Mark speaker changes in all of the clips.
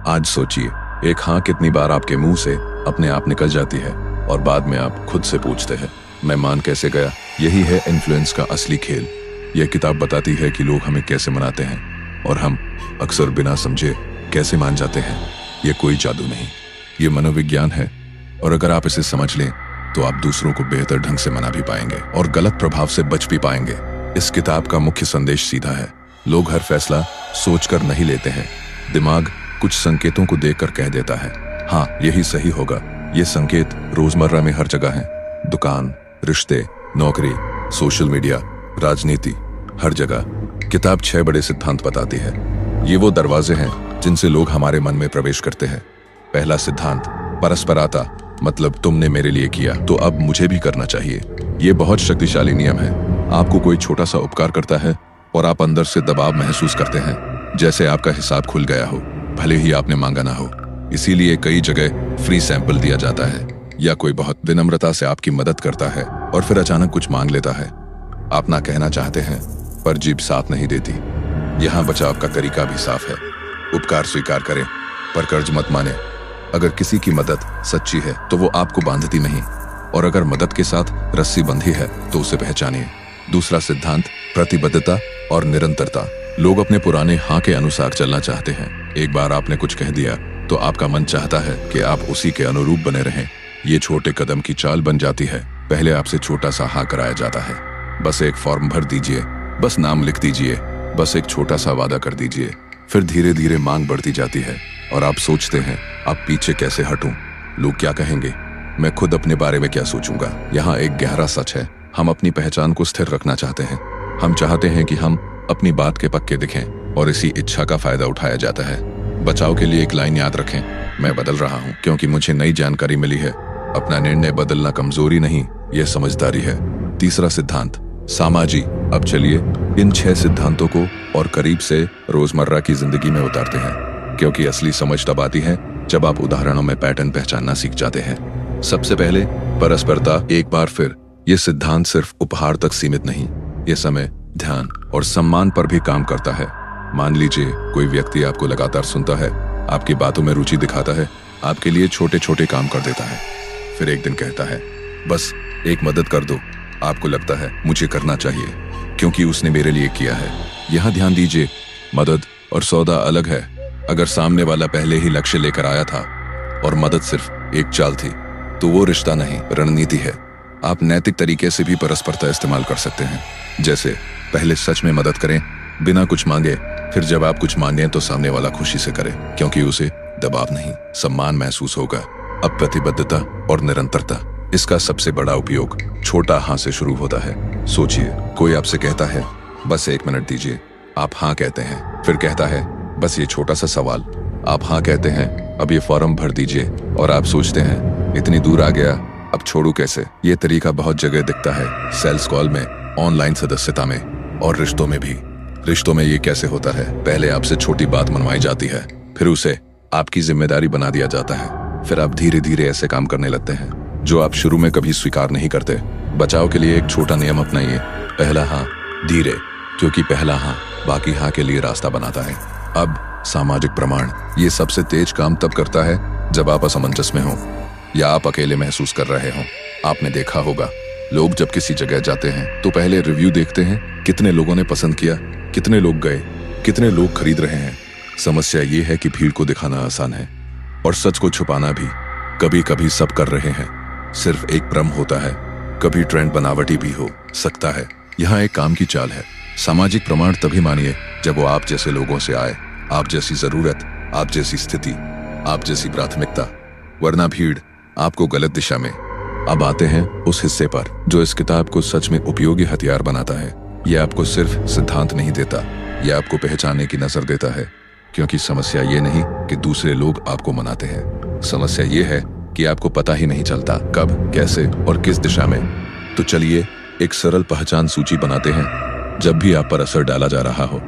Speaker 1: आज सोचिए, एक हाँ कितनी बार आपके मुंह से अपने आप निकल जाती है और बाद में आप खुद से पूछते हैं, मैं मान कैसे गया। यही है इन्फ्लुएंस का असली खेल। यह किताब बताती है कि लोग हमें कैसे मनाते हैं और हम अक्सर बिना समझे कैसे मान जाते हैं। यह कोई जादू नहीं, ये मनोविज्ञान है, और अगर आप इसे समझ लें तो आप दूसरों को बेहतर ढंग से मना भी पाएंगे और गलत प्रभाव से बच भी पाएंगे। इस किताब का मुख्य संदेश सीधा है, लोग हर फैसला सोचकर नहीं लेते हैं। दिमाग कुछ संकेतों को देखकर कह देता है, हाँ यही सही होगा। ये संकेत रोजमर्रा में हर जगह हैं, दुकान, रिश्ते, नौकरी, सोशल मीडिया, राजनीति, हर जगह। किताब 6 बड़े सिद्धांत बताती है। ये वो दरवाजे हैं जिनसे लोग हमारे मन में प्रवेश करते हैं। पहला सिद्धांत, परस्परता, मतलब तुमने मेरे लिए किया तो अब मुझे भी करना चाहिए। ये बहुत शक्तिशाली नियम है। आपको कोई छोटा सा उपकार करता है और आप अंदर से दबाव महसूस करते हैं, जैसे आपका हिसाब खुल गया हो, भले ही आपने मांगा ना हो। इसीलिए कई जगह फ्री सैंपल दिया जाता है, या कोई बहुत विनम्रता से आपकी मदद करता है और फिर अचानक कुछ मांग लेता है। आप ना कहना चाहते हैं पर जीभ साथ नहीं देती। यहाँ बचाव का तरीका भी साफ है, उपकार स्वीकार करें पर कर्ज मत माने। अगर किसी की मदद सच्ची है तो वो आपको बांधती नहीं, और अगर मदद के साथ रस्सी बंधी है तो उसे पहचानिए। दूसरा सिद्धांत, प्रतिबद्धता और निरंतरता। लोग अपने पुराने हाँ के अनुसार चलना चाहते हैं। एक बार आपने कुछ कह दिया तो आपका मन चाहता है कि आप उसी के अनुरूप बने रहें। ये छोटे कदम की चाल बन जाती है। पहले आपसे छोटा सा हाँ कराया जाता है, बस एक फॉर्म भर दीजिए, बस नाम लिख दीजिए, बस एक छोटा सा वादा कर दीजिए। फिर धीरे धीरे मांग बढ़ती जाती है और आप सोचते हैं अब पीछे कैसे हटूं, लोग क्या कहेंगे, मैं खुद अपने बारे में क्या सोचूंगा। यहाँ एक गहरा सच है, हम अपनी पहचान को स्थिर रखना चाहते हैं। हम चाहते हैं कि हम अपनी बात के पक्के दिखें, और इसी इच्छा का फायदा उठाया जाता है। बचाव के लिए एक लाइन याद रखें, मैं बदल रहा हूँ क्योंकि मुझे नई जानकारी मिली है। अपना निर्णय बदलना कमजोरी नहीं, यह समझदारी है। तीसरा सिद्धांत, सामाजिक। अब चलिए इन 6 सिद्धांतों को और करीब से रोजमर्रा की जिंदगी में उतारते हैं, क्योंकि असली समझ तब आती है जब आप उदाहरणों में पैटर्न पहचानना सीख जाते हैं। सबसे पहले, परस्परता। एक बार फिर, यह सिद्धांत सिर्फ उपहार तक सीमित नहीं, ये समय, ध्यान और सम्मान पर भी काम करता है। मान लीजिए कोई व्यक्ति आपको लगातार सुनता है, आपकी बातों में रुचि दिखाता है, आपके लिए छोटे छोटे काम कर देता है, फिर एक दिन कहता है बस एक मदद कर दो। आपको लगता है मुझे करना चाहिए क्योंकि उसने मेरे लिए किया है। यहाँ ध्यान दीजिए, मदद और सौदा अलग है। अगर सामने वाला पहले ही लक्ष्य लेकर आया था और मदद सिर्फ एक चाल थी, तो वो रिश्ता नहीं, रणनीति है। आप नैतिक तरीके से भी परस्परता इस्तेमाल कर सकते हैं, जैसे पहले सच में मदद करें बिना कुछ मांगे, फिर जब आप कुछ मांगे तो सामने वाला खुशी से करे, क्योंकि उसे दबाव नहीं, सम्मान महसूस होगा। अब प्रतिबद्धता और निरंतरता। इसका सबसे बड़ा उपयोग छोटा हाँ से शुरू होता है। सोचिए, कोई आपसे कहता है बस 1 मिनट दीजिए, आप हाँ कहते हैं। फिर कहता है बस ये छोटा सा सवाल, आप हाँ कहते हैं। अब ये फॉर्म भर दीजिए, और आप सोचते हैं इतनी दूर आ गया, अब छोड़ू कैसे। ये तरीका बहुत जगह दिखता है, सेल्स कॉल में, ऑनलाइन सदस्यता में और रिश्तों में भी। रिश्तों में ये कैसे होता है, पहले आपसे छोटी बात मनवाई जाती है, फिर उसे आपकी जिम्मेदारी बना दिया जाता है। फिर आप धीरे धीरे ऐसे काम करने लगते हैं जो आप शुरू में कभी स्वीकार नहीं करते। बचाव के लिए एक छोटा नियम अपनाइए, पहला हाँ धीरे, क्योंकि पहला हाँ बाकी हाँ के लिए रास्ता बनाता है। अब सामाजिक प्रमाण। ये सबसे तेज काम तब करता है जब आप असमंजस में हो या आप अकेले महसूस कर रहे हो। आपने देखा होगा, लोग जब किसी जगह जाते हैं तो पहले रिव्यू देखते हैं, कितने लोगों ने पसंद किया, कितने लोग गए, कितने लोग खरीद रहे हैं। समस्या ये है कि भीड़ को दिखाना आसान है और सच को छुपाना भी। कभी कभी सब कर रहे हैं, सिर्फ एक भ्रम होता है। कभी ट्रेंड बनावटी भी हो सकता है। यहाँ एक काम की चाल है, सामाजिक प्रमाण तभी मानिए जब वो आप जैसे लोगों से आए, आप जैसी जरूरत, आप जैसी स्थिति, आप जैसी प्राथमिकता, वरना भीड़ आपको गलत दिशा में। अब आते हैं उस हिस्से पर जो इस किताब को सच में उपयोगी हथियार बनाता है। यह आपको सिर्फ सिद्धांत नहीं देता, यह आपको पहचानने की नजर देता है। क्योंकि समस्या ये नहीं कि दूसरे लोग आपको मनाते हैं, समस्या ये है कि आपको पता ही नहीं चलता कब, कैसे और किस दिशा में। तो चलिए एक सरल पहचान सूची बनाते हैं। जब भी आप पर असर डाला जा रहा हो,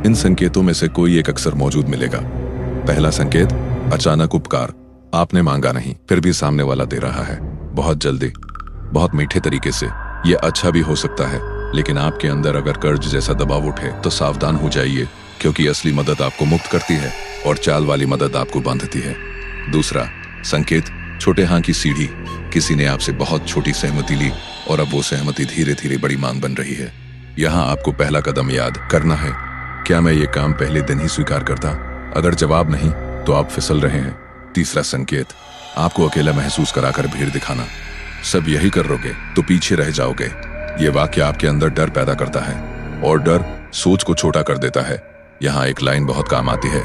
Speaker 1: इन संकेतों में से कोई एक अक्सर मौजूद मिलेगा। पहला संकेत, अचानक उपकार। आपने मांगा नहीं, फिर भी सामने वाला दे रहा है, बहुत जल्दी, बहुत मीठे तरीके से। यह अच्छा भी हो सकता है, लेकिन आपके अंदर अगर कर्ज जैसा दबाव उठे तो सावधान हो जाइए, क्योंकि असली मदद आपको मुक्त करती है और चाल वाली मदद आपको बांधती है। दूसरा संकेत, छोटे हाँ की सीढ़ी। किसी ने आपसे बहुत छोटी सहमति ली और अब वो सहमति धीरे धीरे बड़ी मांग बन रही है। यहाँ आपको पहला कदम याद करना है, क्या मैं ये काम पहले दिन ही स्वीकार करता? अगर जवाब नहीं तो आप फिसल रहे हैं। तीसरा संकेत, आपको अकेला महसूस कराकर भीड़ दिखाना। सब यही करोगे तो पीछे रह जाओगे। ये वाक्य आपके अंदर डर पैदा करता है और डर सोच को छोटा कर देता है। यहाँ एक लाइन बहुत काम आती है,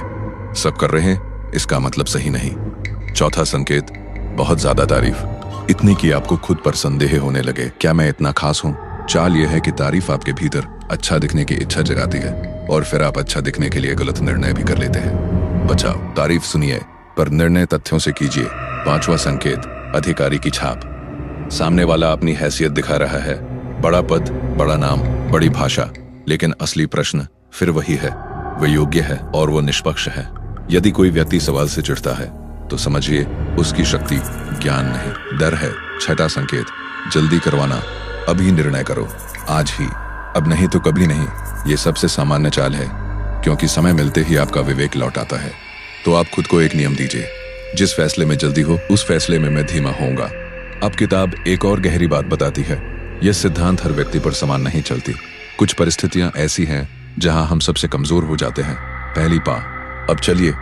Speaker 1: सब कर रहे हैं इसका मतलब सही नहीं। चौथा संकेत, बहुत ज्यादा तारीफ, इतनी कि आपको खुद पर संदेह होने लगे, क्या मैं इतना खास हूँ? चाल यह है कि तारीफ आपके भीतर अच्छा दिखने की इच्छा जगाती है और फिर आप अच्छा दिखने के लिए गलत निर्णय भी कर लेते हैं। बचाओ, तारीफ सुनिए पर निर्णय तथ्यों से कीजिए। पांचवा संकेत, अधिकारी की छाप। सामने वाला अपनी हैसियत दिखा रहा है, बड़ा पद, बड़ा नाम, बड़ी भाषा, लेकिन असली प्रश्न फिर वही है, वह योग्य है और वो निष्पक्ष है। यदि कोई व्यक्ति सवाल से चिढ़ता है तो समझिए उसकी शक्ति ज्ञान नहीं, डर है। छठा संकेत, जल्दी करवाना। अभी निर्णय करो, आज ही, अब नहीं तो कभी नहीं। ये सबसे सामान्य चाल है क्योंकि समय मिलते ही आपका विवेक लौट आता है। तो आप खुद को एक नियम दीजिए, जिस फैसले में जल्दी हो उस फैसले में मैं धीमा होऊंगा। अब किताब एक और गहरी बात बताती है, यह सिद्धांत हर व्यक्ति पर समान नहीं चलती। कुछ परिस्थितियां ऐसी हैं जहां हम सबसे कमजोर हो जाते हैं। पहली पा। अब चलिए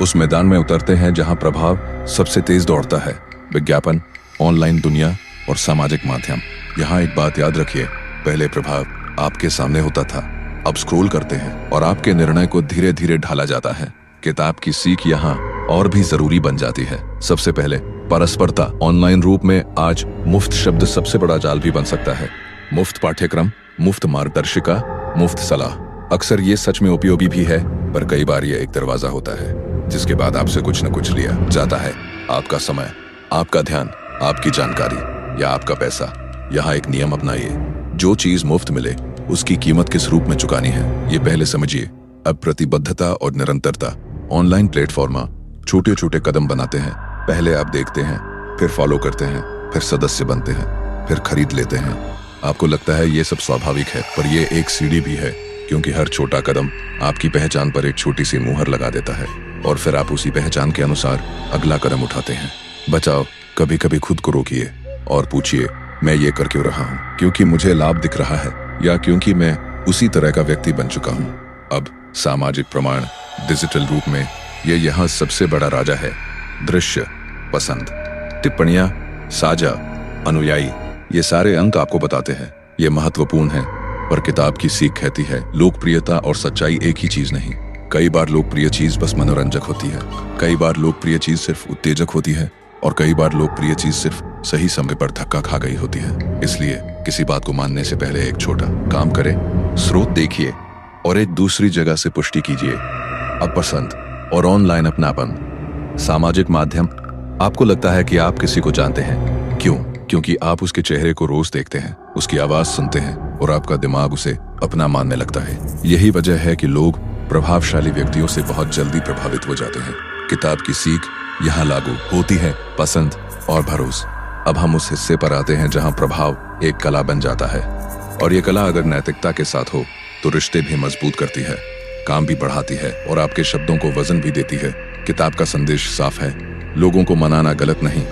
Speaker 1: उस मैदान में उतरते हैं जहां प्रभाव सबसे तेज दौड़ता है, विज्ञापन, ऑनलाइन दुनिया और सामाजिक माध्यम। यहाँ एक बात याद रखिए, पहले प्रभाव आपके सामने होता था, अब स्क्रॉल करते हैं और आपके निर्णय को धीरे धीरे ढाला जाता है। किताब की सीख यहाँ और भी जरूरी बन जाती है। सबसे पहले परस्परता। ऑनलाइन रूप में आज मुफ्त शब्द सबसे बड़ा जाल भी बन सकता है। मुफ्त पाठ्यक्रम, मुफ्त मार्गदर्शिका, मुफ्त सलाह। अक्सर ये सच में उपयोगी भी है, पर कई बार ये एक दरवाजा होता है जिसके बाद आपसे कुछ न कुछ लिया जाता है। आपका समय, आपका ध्यान, आपकी जानकारी या आपका पैसा। यहाँ एक नियम अपनाइए, जो चीज मुफ्त मिले उसकी कीमत किस रूप में चुकानी है ये पहले समझिए। अब प्रतिबद्धता और निरंतरता। ऑनलाइन प्लेटफॉर्म छोटे छोटे कदम बनाते हैं। पहले आप देखते हैं, फिर फॉलो करते हैं, फिर सदस्य बनते हैं, फिर खरीद लेते हैं। आपको लगता है ये सब स्वाभाविक है, पर ये एक सीढ़ी भी है, क्योंकि हर छोटा कदम आपकी पहचान पर एक छोटी सी मुहर लगा देता है और फिर आप उसी पहचान के अनुसार अगला कदम उठाते हैं। बचाओ, कभी कभी खुद को रोकिए और पूछिए, मैं ये कर क्यों रहा हूँ? क्योंकि मुझे लाभ दिख रहा है या क्योंकि मैं उसी तरह का व्यक्ति बन चुका हूँ? अब सामाजिक प्रमाण डिजिटल रूप में ये यहाँ सबसे बड़ा राजा है। दृश्य, पसंद, टिप्पणियां, साझा, अनुयायी, ये सारे अंक आपको बताते हैं ये महत्वपूर्ण है। पर किताब की सीख कहती है, लोकप्रियता और सच्चाई एक ही चीज नहीं। कई बार लोकप्रिय चीज बस मनोरंजक होती है, कई बार लोकप्रिय चीज सिर्फ उत्तेजक होती है और कई बार लोकप्रिय चीज सिर्फ सही समय पर धक्का खा गई होती है। इसलिए किसी बात को मानने से पहले एक छोटा काम करें, स्रोत देखिए और एक दूसरी जगह से पुष्टि कीजिए। अब पसंद और ऑनलाइन अपनापन। सामाजिक माध्यम, आपको लगता है कि आप किसी को जानते हैं। क्यों? क्योंकि आप उसके चेहरे को रोज देखते हैं, उसकी आवाज सुनते हैं और आपका दिमाग उसे अपना मानने लगता है। यही वजह है कि लोग प्रभावशाली व्यक्तियों से बहुत जल्दी प्रभावित हो जाते हैं। किताब की सीख यहाँ लागू होती है, पसंद और भरोसा। अब हम उस हिस्से पर आते हैं जहाँ प्रभाव एक कला बन जाता है और ये कला अगर नैतिकता के साथ हो तो रिश्ते भी मजबूत करती है, काम भी बढ़ाती है और आपके शब्दों को वजन भी देती है। किताब का संदेश साफ है, लोगों को मनाना गलत नहीं,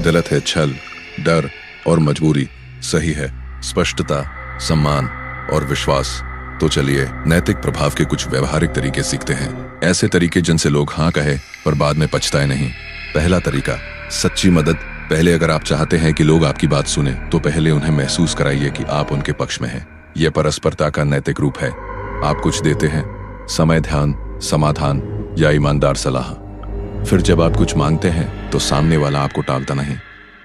Speaker 1: गलत है छल, डर और मजबूरी। सही है स्पष्टता, सम्मान और विश्वास। तो चलिए नैतिक प्रभाव के कुछ व्यवहारिक तरीके सीखते हैं, ऐसे तरीके जिनसे लोग हाँ कहे पर बाद में पछताए नहीं। पहला तरीका, सच्ची मदद। पहले अगर आप चाहते हैं कि लोग आपकी बात सुने तो पहले उन्हें महसूस कराइए कि आप उनके पक्ष में हैं। यह परस्परता का नैतिक रूप है। आप कुछ देते हैं, समय, ध्यान, समाधान या ईमानदार सलाह। फिर जब आप कुछ मांगते हैं तो सामने वाला आपको टालता नहीं,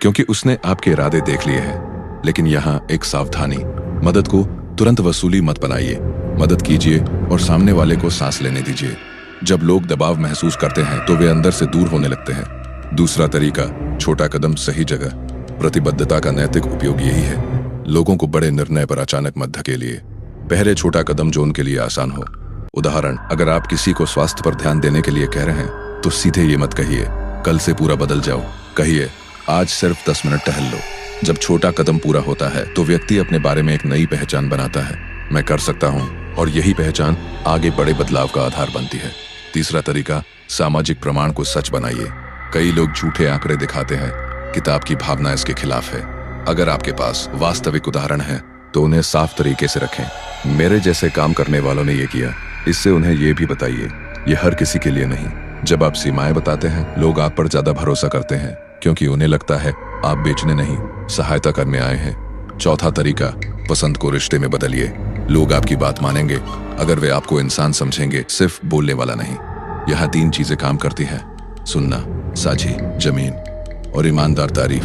Speaker 1: क्योंकि उसने आपके इरादे देख लिए हैं। लेकिन यहाँ एक सावधानी, मदद को तुरंत वसूली मत बनाइए। मदद कीजिए और सामने वाले को सांस लेने दीजिए। जब लोग दबाव महसूस करते हैं तो वे अंदर से दूर होने लगते हैं। दूसरा तरीका, छोटा कदम सही जगह। प्रतिबद्धता का नैतिक उपयोग यही है, लोगों को बड़े निर्णय पर अचानक मत धकेलिए। पहले छोटा कदम जो उनके लिए आसान हो। उदाहरण, अगर आप किसी को स्वास्थ्य पर ध्यान देने के लिए कह रहे हैं तो सीधे ये मत कहिए, कल से पूरा बदल जाओ। कहिए, आज सिर्फ 10 मिनट टहल लो। जब छोटा कदम पूरा होता है तो व्यक्ति अपने बारे में एक नई पहचान बनाता है, मैं कर सकता हूँ, और यही पहचान आगे बड़े बदलाव का आधार बनती है। तीसरा तरीका, सामाजिक प्रमाण को सच बनाइए। कई लोग झूठे आंकड़े दिखाते हैं, किताब की भावना इसके खिलाफ है। अगर आपके पास वास्तविक उदाहरण है तो उन्हें साफ तरीके से रखें। मेरे जैसे काम करने वालों ने ये किया, इससे उन्हें ये भी बताइए, ये हर किसी के लिए नहीं। जब आप सीमाएं बताते हैं, लोग आप पर ज्यादा भरोसा करते हैं, क्योंकि उन्हें लगता है आप बेचने नहीं, सहायता करने आए हैं। चौथा तरीका, पसंद को रिश्ते में बदलिए। लोग आपकी बात मानेंगे अगर वे आपको इंसान समझेंगे, सिर्फ बोलने वाला नहीं। यहाँ 3 चीजें काम करती हैं: सुनना, साझी जमीन और ईमानदार तारीफ।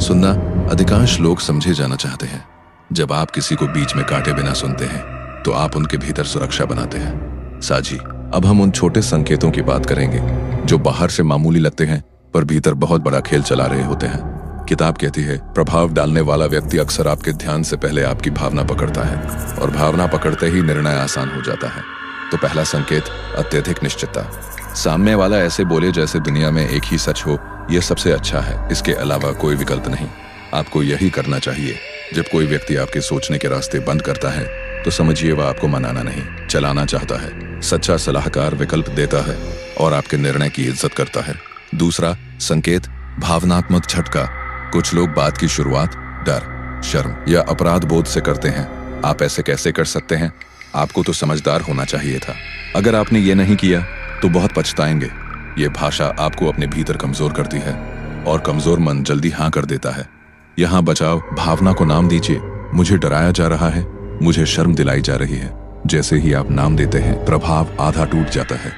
Speaker 1: सुनना, अधिकांश लोग समझे जाना चाहते हैं। जब आप किसी को बीच में काटे बिना सुनते हैं तो आप उनके भीतर सुरक्षा बनाते हैं। साझी, अब हम उन छोटे संकेतों की बात करेंगे जो बाहर से मामूली लगते हैं पर भीतर बहुत बड़ा खेल चला रहे होते हैं। किताब कहती है, प्रभाव डालने वाला व्यक्ति अक्सर आपके ध्यान से पहले आपकी भावना पकड़ता है, और भावना पकड़ते ही निर्णय आसान हो जाता है। तो पहला संकेत, अत्यधिक निश्चितता। सामने वाला ऐसे बोले जैसे दुनिया में एक ही सच हो, यह सबसे अच्छा है, इसके अलावा कोई विकल्प नहीं। आपको यही करना चाहिए। जब कोई व्यक्ति आपके सोचने के रास्ते बंद करता है तो समझिए वह आपको मनाना नहीं, चलाना चाहता है। सच्चा सलाहकार विकल्प देता है और आपके निर्णय की इज्जत करता है। दूसरा संकेत, भावनात्मक झटका। कुछ लोग बात की शुरुआत डर, शर्म या अपराध बोध से करते हैं। आप ऐसे कैसे कर सकते हैं? आपको तो समझदार होना चाहिए था। अगर आपने ये नहीं किया तो बहुत पछताएंगे। ये भाषा आपको अपने भीतर कमजोर करती है, और कमजोर मन जल्दी हाँ कर देता है। यहाँ बचाव भावना को नाम दीजिए। मुझे डराया जा रहा है, मुझे शर्म दिलाई जा रही है। जैसे ही आप नाम देते हैं, प्रभाव आधा टूट जाता है।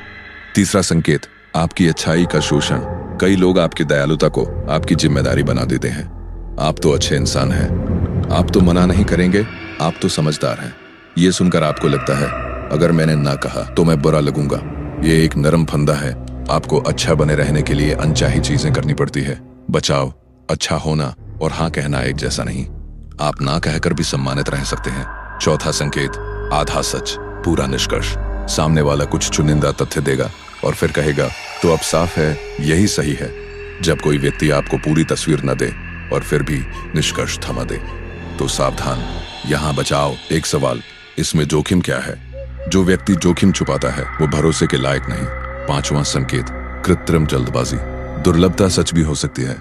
Speaker 1: तीसरा संकेत, आपकी अच्छाई का शोषण। कई लोग आपकी दयालुता को आपकी जिम्मेदारी बना देते हैं। आप तो अच्छे इंसान हैं, आप तो मना नहीं करेंगे, आप तो समझदार हैं। ये सुनकर आपको लगता है, अगर मैंने ना कहा तो मैं बुरा लगूंगा। ये एक नरम फंदा है। आपको अच्छा बने रहने के लिए अनचाही चीजें करनी पड़ती है। बचाव, अच्छा होना और हाँ कहना एक जैसा नहीं। आप ना कहकर भी सम्मानित रह सकते हैं। चौथा संकेत, आधा सच पूरा निष्कर्ष। सामने वाला कुछ चुनिंदा तथ्य देगा और फिर कहेगा, तो अब साफ है यही सही है। जब कोई व्यक्ति आपको पूरी तस्वीर न दे और फिर भी निष्कर्ष थमा दे तो सावधान। यहाँ बचाओ, एक सवाल, इसमें जोखिम क्या है? जो व्यक्ति जोखिम छुपाता है वो भरोसे के लायक नहीं। पांचवां संकेत, कृत्रिम जल्दबाजी। दुर्लभता सच भी हो सकती है,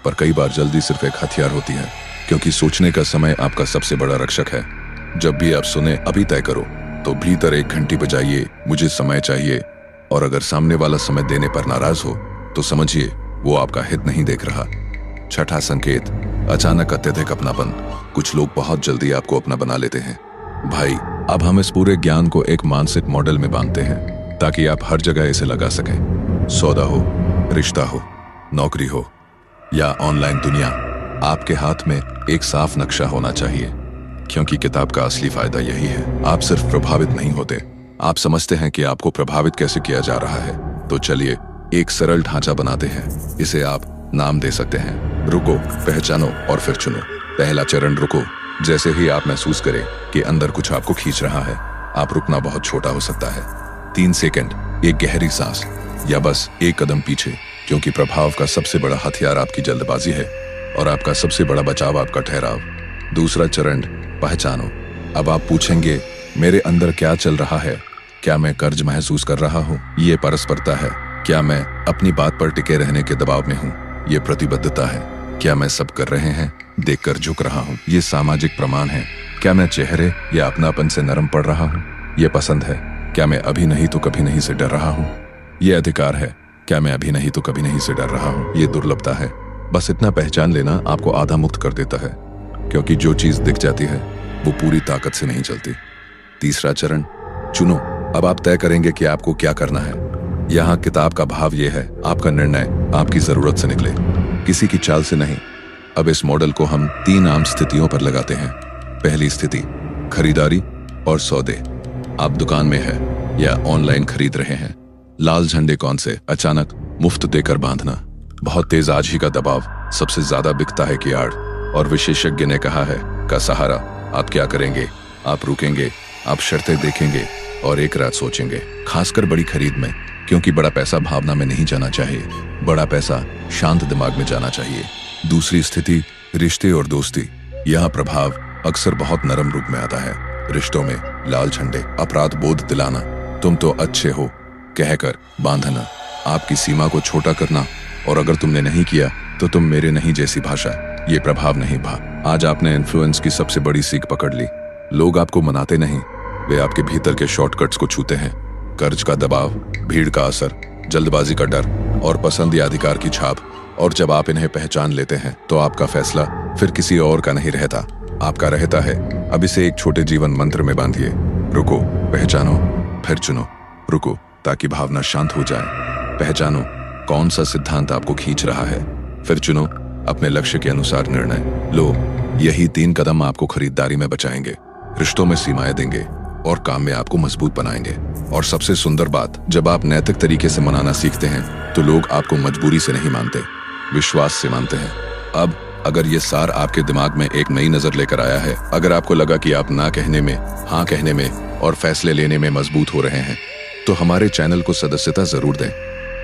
Speaker 1: पर कई बार जल्दी सिर्फ एक हथियार होती है, क्योंकि सोचने का समय आपका सबसे बड़ा रक्षक है। जब भी आप सुने अभी तय करो, तो भीतर एक घंटी बजाइए, मुझे समय चाहिए। और अगर सामने वाला समय देने पर नाराज हो तो समझिए वो आपका हित नहीं देख रहा। छठा संकेत, अचानक अत्यधिक अपनापन। कुछ लोग बहुत जल्दी आपको अपना बना लेते हैं। भाई, अब हम इस पूरे ज्ञान को एक मानसिक मॉडल में बांधते हैं ताकि आप हर जगह इसे लगा सकें। सौदा हो, रिश्ता हो, नौकरी हो या ऑनलाइन दुनिया, आपके हाथ में एक साफ नक्शा होना चाहिए। क्योंकि किताब का असली फायदा यही है, आप सिर्फ प्रभावित नहीं होते, आप समझते हैं कि आपको प्रभावित कैसे किया जा रहा है। तो चलिए एक सरल ढांचा बनाते हैं। इसे आप नाम दे सकते हैं, रुको, पहचानो और फिर चुनो। पहला चरण, रुको। जैसे ही आप महसूस करें कि अंदर कुछ आपको खींच रहा है, आप रुकना बहुत छोटा हो सकता है। 3 सेकंड, एक गहरी सांस या बस एक कदम पीछे, क्योंकि प्रभाव का सबसे बड़ा हथियार आपकी जल्दबाजी है और आपका सबसे बड़ा बचाव आपका ठहराव। दूसरा चरण, पहचानो। अब आप पूछेंगे, मेरे अंदर क्या चल रहा है? क्या मैं कर्ज महसूस कर रहा हूँ? ये परस्परता है। क्या मैं अपनी बात पर टिके रहने के दबाव में हूँ? ये प्रतिबद्धता है। क्या मैं सब कर रहे हैं देखकर झुक रहा हूँ? ये सामाजिक प्रमाण है। क्या मैं चेहरे या अपनापन से नरम पड़ रहा हूँ? ये पसंद है। क्या मैं अभी नहीं तो कभी नहीं से डर रहा हूँ? ये अधिकार है। क्या मैं अभी नहीं तो कभी नहीं से डर रहा हूँ? ये दुर्लभता है। बस इतना पहचान लेना आपको आधा मुक्त कर देता है, क्योंकि जो चीज दिख जाती है वो पूरी ताकत से नहीं चलती। तीसरा चरण, चुनो। अब आप तय करेंगे कि आपको क्या करना है। यहाँ किताब का भाव ये है, आपका निर्णय आपकी जरूरत से निकले, किसी की चाल से नहीं। अब इस मॉडल को हम 3 आम स्थितियों पर लगाते हैं। पहली स्थिति, खरीदारी और सौदे। आप दुकान में हैं या ऑनलाइन खरीद रहे हैं। लाल झंडे कौन से? अचानक मुफ्त देकर बांधना, बहुत तेज आजी का दबाव, सबसे ज्यादा बिकता है कि आड़, और विशेषज्ञ ने कहा है का सहारा। आप क्या करेंगे? आप रुकेंगे, आप शर्तें देखेंगे और एक रात सोचेंगे, खासकर बड़ी खरीद में, क्योंकि बड़ा पैसा भावना में नहीं जाना चाहिए, बड़ा पैसा शांत दिमाग में जाना चाहिए। दूसरी स्थिति, रिश्ते और दोस्ती। यह प्रभाव अक्सर बहुत नरम रूप में आता है। रिश्तों में लाल झंडे, अपराध बोध दिलाना, तुम तो अच्छे हो कहकर बांधना, आपकी सीमा को छोटा करना, और अगर तुमने नहीं किया तो तुम मेरे नहीं जैसी भाषा, ये प्रभाव नहीं भा। आज आपने इन्फ्लुएंस की सबसे बड़ी सीख पकड़ ली। लोग आपको मनाते नहीं, वे आपके भीतर के शॉर्टकट्स को छूते हैं। कर्ज का दबाव, भीड़ का असर, जल्दबाजी का डर और पसंद या अधिकार की छाप। और जब आप इन्हें पहचान लेते हैं तो आपका फैसला फिर किसी और का नहीं रहता, आपका रहता है। अब इसे एक छोटे जीवन मंत्र में बांधिए। रुको, पहचानो, फिर चुनो। रुको ताकि भावना शांत हो जाए। पहचानो कौन सा सिद्धांत आपको खींच रहा है, फिर चुनो अपने लक्ष्य के अनुसार निर्णय लो। यही 3 कदम आपको खरीदारी में बचाएंगे, रिश्तों में सीमाएं देंगे और काम में आपको मजबूत बनाएंगे। और सबसे सुंदर बात, जब आप नैतिक तरीके से मनाना सीखते हैं तो लोग आपको मजबूरी से नहीं मानते, विश्वास से मानते हैं। अब अगर ये सार आपके दिमाग में एक नई नजर लेकर आया है, अगर आपको लगा कि आप ना कहने में, हाँ कहने में और फैसले लेने में मजबूत हो रहे हैं, तो हमारे चैनल को सदस्यता जरूर दें,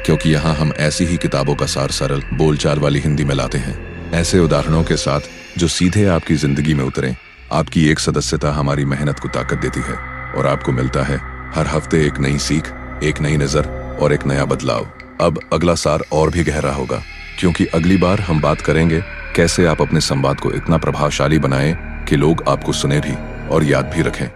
Speaker 1: क्योंकि यहाँ हम ऐसी ही किताबों का सार सरल बोलचाल वाली हिंदी में लाते हैं, ऐसे उदाहरणों के साथ जो सीधे आपकी जिंदगी में उतरे। आपकी एक सदस्यता हमारी मेहनत को ताकत देती है और आपको मिलता है हर हफ्ते एक नई सीख, एक नई नजर और एक नया बदलाव। अब अगला सार और भी गहरा होगा, क्योंकि अगली बार हम बात करेंगे कैसे आप अपने संवाद को इतना प्रभावशाली बनाएं कि लोग आपको सुने भी और याद भी रखें।